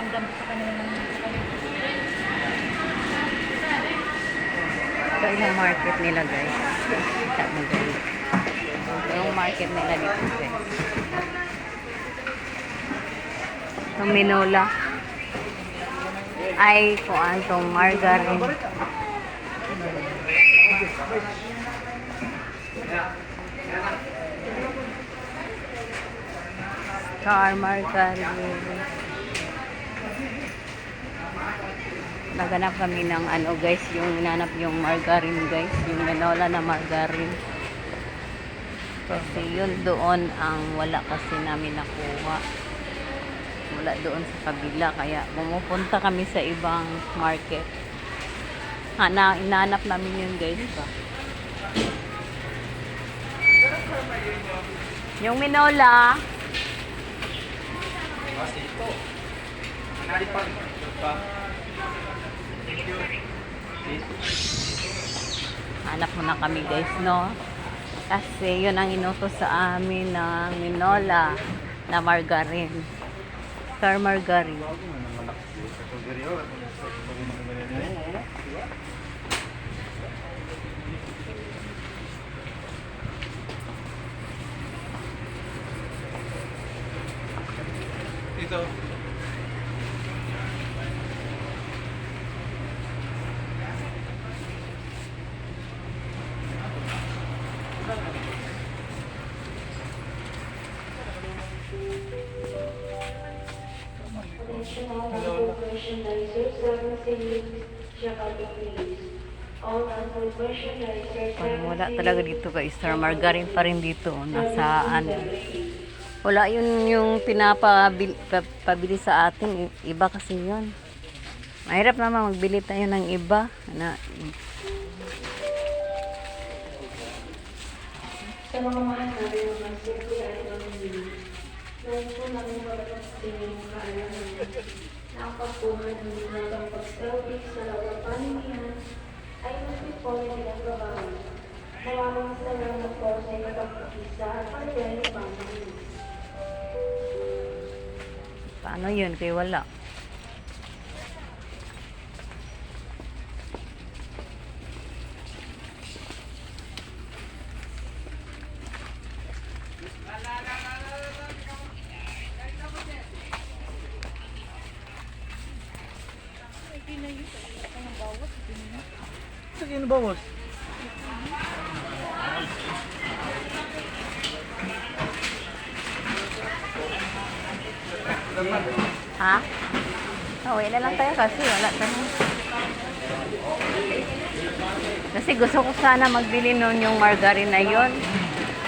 pakiramdam ko sa kanila ng Ito yung market nila guys. Kita mo guys. Ito yung market nila dito guys. Itong minola. Ay, kung anong margarine. Star margarine. Naganap kami ng ano guys, yung hinanap yung margarine guys, yung minola na margarine. Kasi yun doon ang wala kasi namin nakuha. Wala doon sa kabila, kaya pumupunta kami sa ibang market. Inanap namin yun guys ba. Yung minola. Hanap muna kami guys, no? Kasi yun ang inutos sa amin ng minola na margarine. Star margarine. Ito. Parang wala talaga dito guys. Star margarine pa rin dito. Nasaan? Wala yun yung pinapabili sa atin. Iba kasi yun. Mahirap naman magbili tayo ng iba. Sa mga mahal namin mga simple at mamili, nais po namin pagkakasin yung kaalaman na ang pagpunan ng ginagaang pag-selfie sa loob ng pamilihan ay mas po na nilang trabaho. Maraming salamat po sa inyong pagkakisa at pagkakita ng pamilya. Paano yun? Kaya wala. Sige na ba, boss? Ha? Uwi na lang tayo kasi wala tayo. Kasi gusto ko sana magbili nun yung margarine na yun.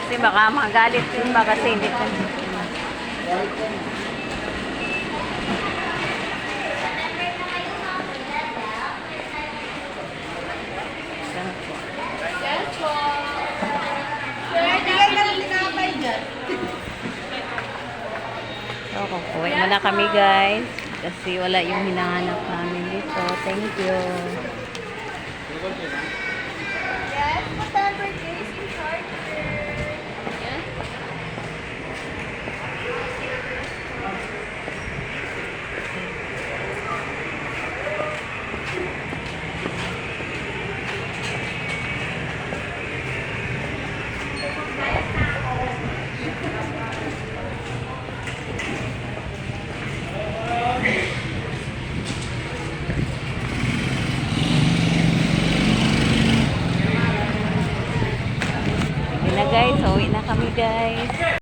Kasi baka magalit yun ba kasi hindi ko. So, kukuwi muna kami guys. Kasi wala yung hinahanap namin dito. Thank you. Yes, whatever days in charge. Yun na guys. Uwi na kami guys.